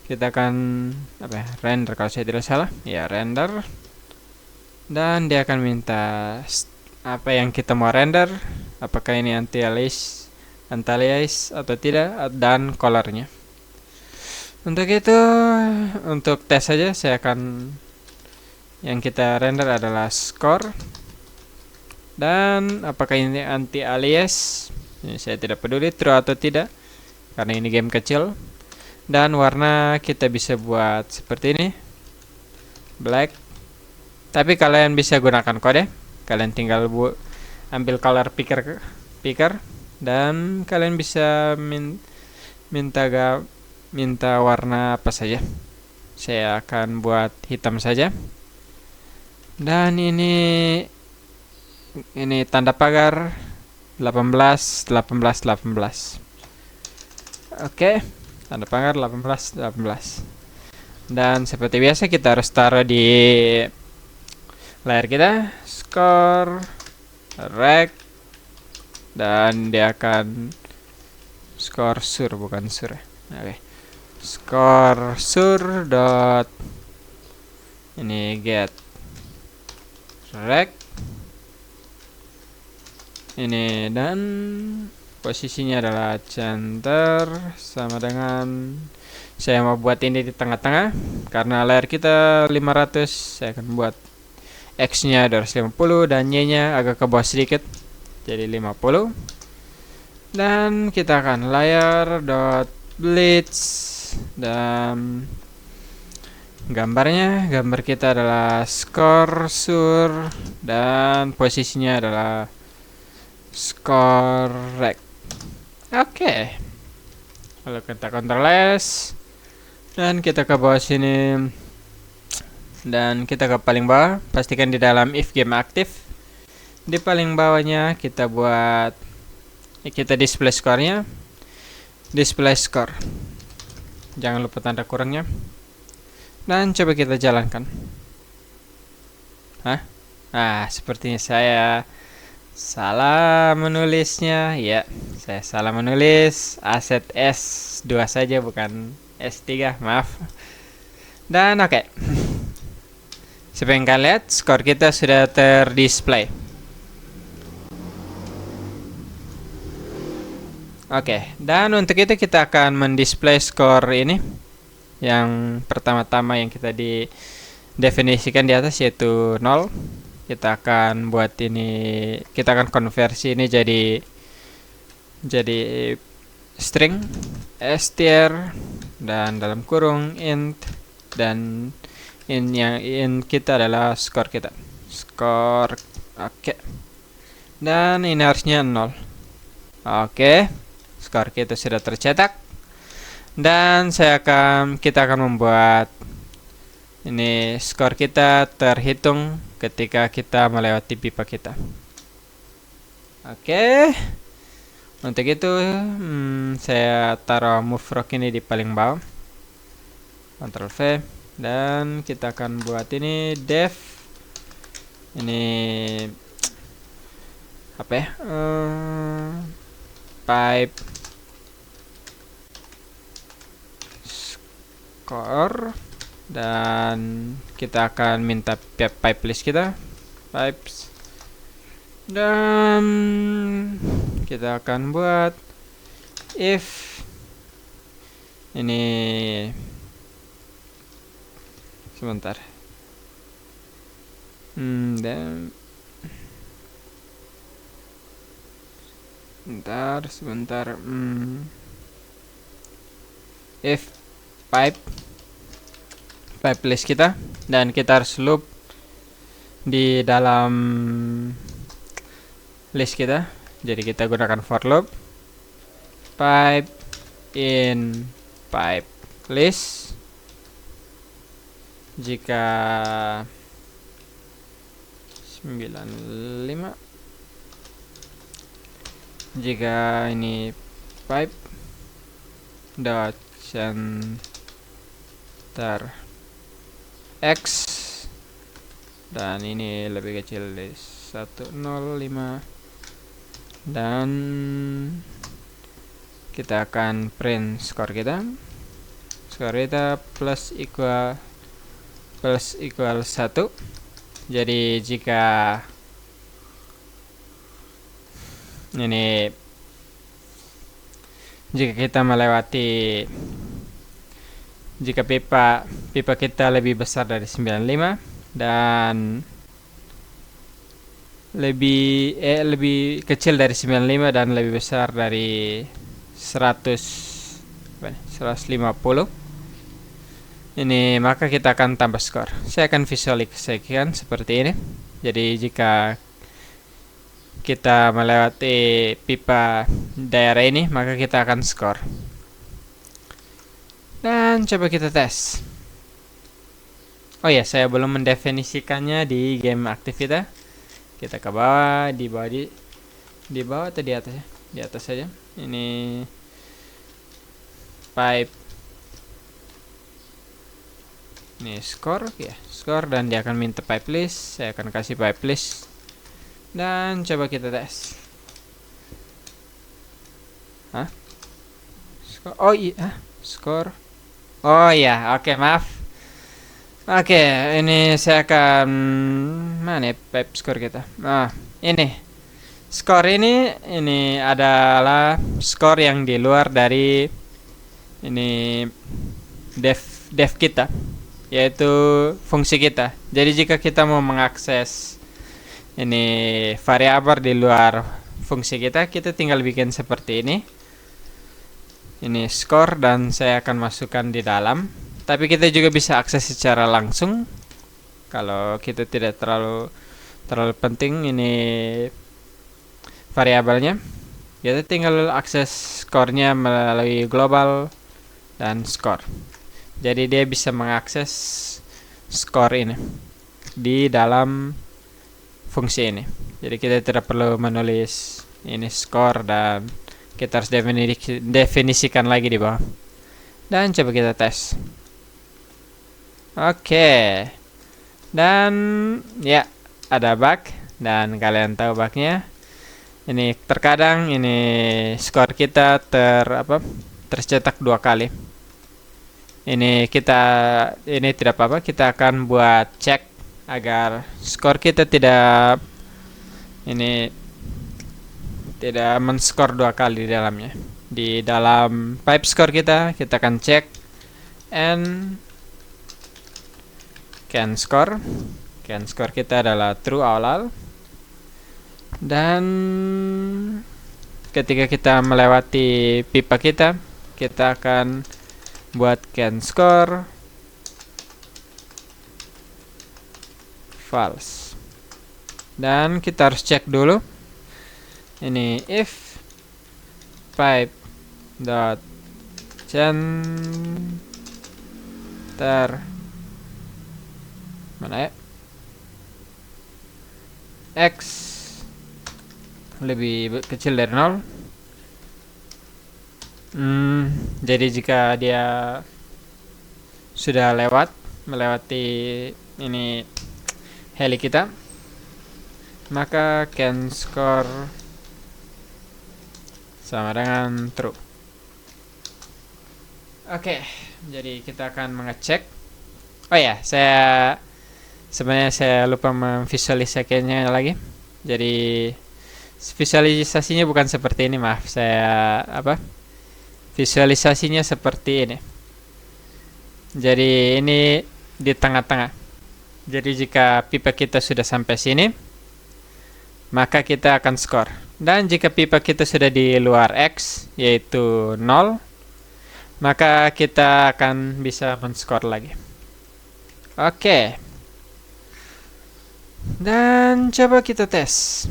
kita akan render kalau saya tidak salah ya, render, dan dia akan minta apa yang kita mau render, apakah ini anti-alias atau tidak, dan colornya. Untuk itu, untuk tes saja saya akan, yang kita render adalah score, dan apakah ini anti-alias, ini saya tidak peduli true atau tidak karena ini game kecil. Dan warna kita bisa buat seperti ini, black. Tapi kalian bisa gunakan kode, kalian tinggal ambil color picker, dan kalian bisa minta warna apa saja. Saya akan buat hitam saja. Dan ini tanda pagar 18. Oke, tanda pagar 18. Dan seperti biasa kita harus taruh di layar kita score rect, dan dia akan score sur, bukan sur. Oke, score sur dot ini get rect ini, dan posisinya adalah center sama dengan, saya mau buat ini di tengah-tengah karena layar kita 500, saya akan buat X nya 250 dan Y nya agak ke bawah sedikit jadi 50, dan kita akan layar dot blitz, dan gambar kita adalah score sur, dan posisinya adalah score rect. Oke, lalu kita Ctrl S dan kita ke bawah sini, dan kita ke paling bawah, pastikan di dalam if game aktif. Di paling bawahnya kita buat, kita display score-nya, display score, jangan lupa tanda kurangnya, dan coba kita jalankan. Sepertinya saya salah menulisnya. Ya, saya salah menulis aset S2 saja, bukan S3, maaf. Dan oke. Seperti yang kalian lihat, skor kita sudah terdisplay. Oke, dan untuk itu kita akan mendisplay skor ini. Yang pertama-tama yang kita didefinisikan di atas, yaitu 0. Kita akan buat ini, kita akan konversi ini jadi string str, dan dalam kurung int, dan in kita adalah skor kita, skor. Oke, dan ini harusnya 0. Oke, skor kita sudah tercetak, dan kita akan membuat ini skor kita terhitung ketika kita melewati pipa kita. Oke, untuk itu saya taruh move rock ini di paling bawah, Ctrl V, dan kita akan buat ini def ini apa ya, pipe score, dan kita akan minta pipe list kita, pipes, dan kita akan buat if ini, sebentar, dan sebentar, if pipe list kita, dan kita harus loop di dalam list kita. Jadi kita gunakan for loop pipe in pipe list, Jika 95, jika ini pipe dot center x dan ini lebih kecil dari 105, dan kita akan print skor kita. Skor kita plus equal 1. Jadi jika kita melewati, jika pipa kita lebih besar dari 95 dan lebih kecil dari 95 dan lebih besar dari 150, ini maka kita akan tambah skor. Saya akan visualisasikan seperti ini. Jadi jika kita melewati pipa daerah ini, maka kita akan skor. Dan coba kita tes. Oh ya, saya belum mendefinisikannya di game aktivita. Kita ke bawah, di bawah atau di atas ya? Di atas saja. Ini pipe. Ini skor ya, skor, dan dia akan minta pipe list. Saya akan kasih pipe list. Dan coba kita tes. Hah? Skor. Oh iya, skor. Oh iya, oke, maaf. Oke, ini saya akan mana ya pipe skor kita? Ini. Skor ini adalah skor yang di luar dari ini dev kita, yaitu fungsi kita. Jadi jika kita mau mengakses ini variabel di luar fungsi kita tinggal bikin seperti ini. Ini skor, dan saya akan masukkan di dalam. Tapi kita juga bisa akses secara langsung kalau kita tidak terlalu penting ini variabelnya. Kita tinggal akses skornya melalui global dan skor. Jadi dia bisa mengakses skor ini di dalam fungsi ini. Jadi kita tidak perlu menulis ini skor dan kita harus definisikan lagi di bawah. Dan coba kita tes. Oke. Dan ya, ada bug, dan kalian tahu bugnya. Ini terkadang ini skor kita tercetak 2 kali. Ini tidak apa-apa, kita akan buat cek agar skor kita tidak men-skor 2 kali di dalamnya. Di dalam pipe skor kita akan cek can score kita adalah true awal, dan ketika kita melewati pipa kita akan buat can score false. Dan kita harus cek dulu ini if pipe dot center mana ya, x lebih kecil dari 0. Jadi jika dia sudah melewati ini heli kita, maka can score sama dengan true. Oke, jadi kita akan mengecek. Oh ya, sebenarnya saya lupa memvisualisasikannya lagi. Jadi visualisasinya bukan seperti ini, maaf. Visualisasinya seperti ini. Jadi ini di tengah-tengah. Jadi jika pipa kita sudah sampai sini, maka kita akan skor. Dan jika pipa kita sudah di luar X, yaitu 0, maka kita akan bisa men-skor lagi. Oke. Dan coba kita tes.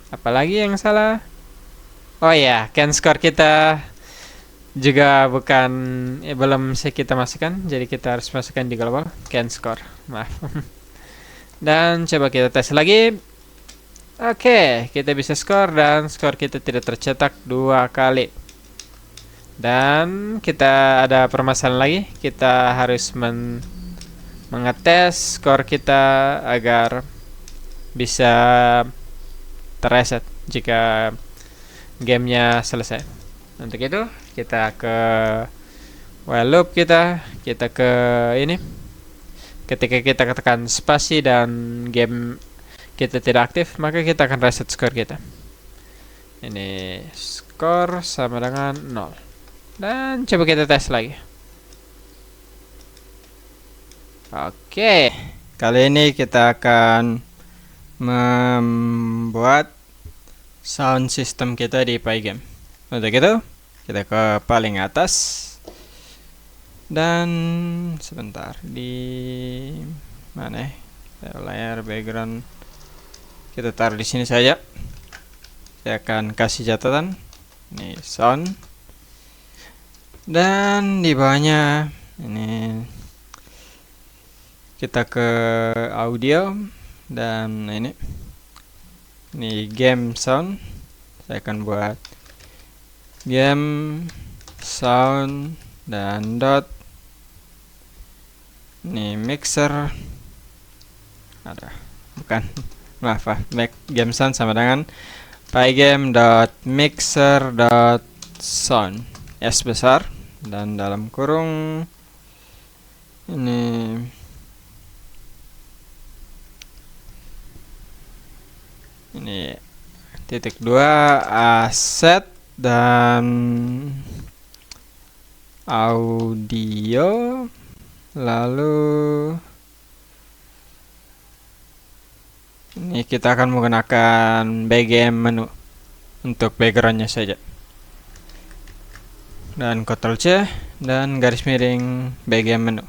Apalagi yang salah? Oh ya, can score kita juga bukan belum bisa kita masukkan, jadi kita harus masukkan di global can score, maaf. Dan coba kita tes lagi. Oke, kita bisa skor dan skor kita tidak tercetak 2 kali. Dan kita ada permasalahan lagi, kita harus mengetes skor kita agar bisa terreset jika gamenya selesai. Untuk itu kita ke while loop, kita ke ini. Ketika kita tekan spasi dan game kita tidak aktif, maka kita akan reset skor kita. Ini skor sama dengan 0. Dan coba kita tes lagi. Oke, kali ini kita akan membuat sound system kita di Pygame. Untuk itu kita ke paling atas dan sebentar, di mana ya? Layar background kita taruh di sini saja. Saya akan kasih catatan ini sound, dan di bawahnya ini kita ke audio, dan ini game sound. Saya akan buat game sound dan dot ini mixer, ada bukan, maaf, game sound sama dengan pygame.mixer.sound S besar dan dalam kurung ini titik 2 aset dan audio, lalu ini kita akan menggunakan BGM menu untuk backgroundnya saja, dan Ctrl C dan garis miring BGM menu,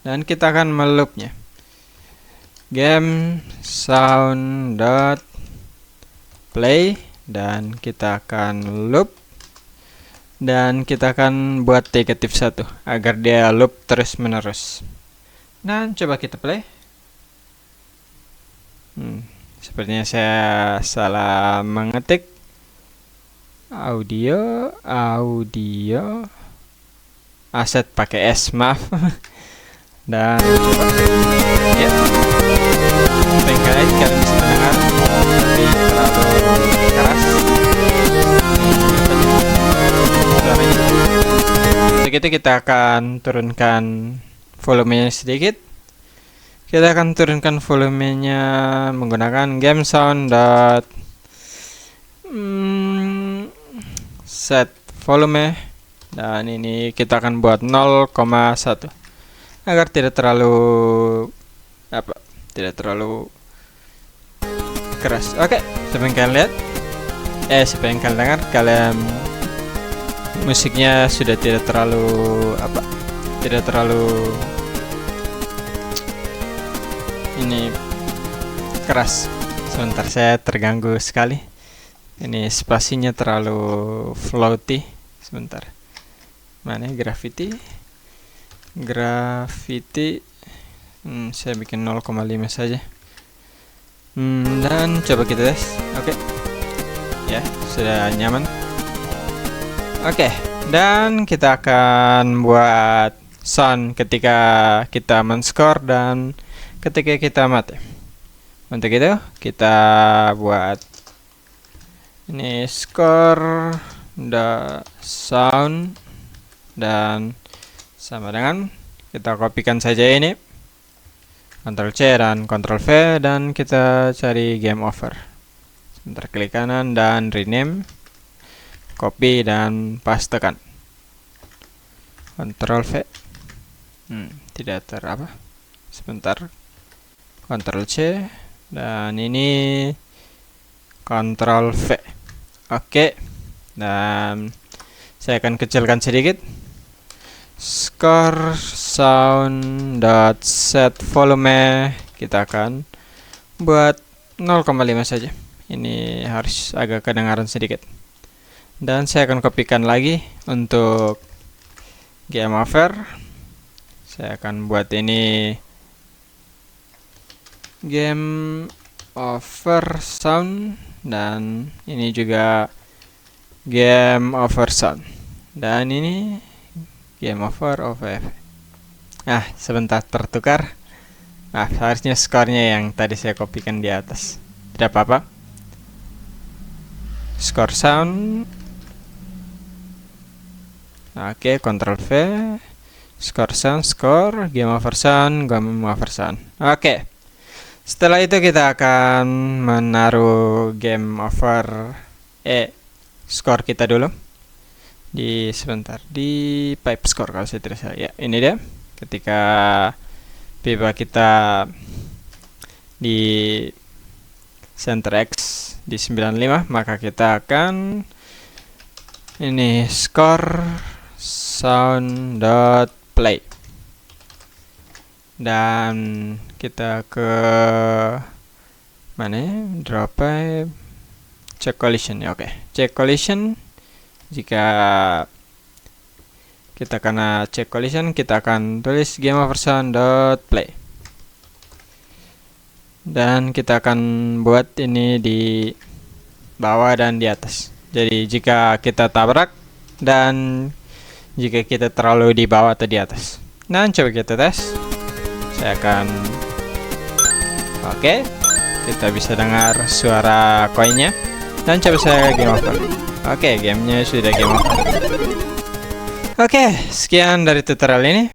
dan kita akan meloopnya game sound dot play, dan kita akan loop, dan kita akan buat negatif 1 agar dia loop terus menerus. Dan coba kita play. Sepertinya saya salah mengetik audio aset pakai S, maaf. Dan coba ya, kalian bisa mendengar tapi terlalu keras suaranya. Untuk itu kita akan turunkan volumenya sedikit. Kita akan turunkan volumenya menggunakan game sound dot set volume, dan ini kita akan buat 0,1 agar tidak terlalu keras. Oke, seperti yang kalian lihat, seperti yang kalian dengar, kalian musiknya sudah tidak terlalu ini keras. Sebentar, saya terganggu sekali. Ini spasinya terlalu floaty. Sebentar. Mana graffiti? Saya bikin 0,5 saja. Dan coba kita tes. Oke. Ya, sudah nyaman. Oke, dan kita akan buat sound ketika kita men-score dan ketika kita mati. Untuk itu kita buat ini score the sound, dan sama dengan kita kopikan saja ini, Ctrl C dan Ctrl V, dan kita cari game over. Sebentar, klik kanan dan rename, copy dan pastekan. Ctrl V. Tidak sebentar. Ctrl C dan ini Ctrl V. Oke. Dan saya akan kecilkan sedikit. Score sound dot set volume kita akan buat 0,5 saja. Ini harus agak kedengaran sedikit. Dan saya akan kopikan lagi untuk game over. Saya akan buat ini game over sound, dan ini juga game over sound, dan ini game over OVF. Sebentar tertukar. Harusnya skornya yang tadi saya kopikan di atas. Tidak apa-apa. Score sound. Oke, Ctrl V. Score sound, score, game over sound, game over sound. Oke. Setelah itu kita akan menaruh game over score kita dulu. Sebentar di pipe score kalau saya tidak salah. Ya, ini dia. Ketika pipa kita di center X di 95, maka kita akan ini score sound.play, dan kita ke mana ya, drop check collision ya. Oke, check collision. Jika kita kena check collision, kita akan tulis game over sound.play, dan kita akan buat ini di bawah dan di atas. Jadi jika kita tabrak dan jika kita terlalu di bawah atau di atas. Nah, coba kita tes. Saya akan oke, kita bisa dengar suara koinnya, dan coba saya game over. Oke, gamenya sudah game over. Oke, sekian dari tutorial ini.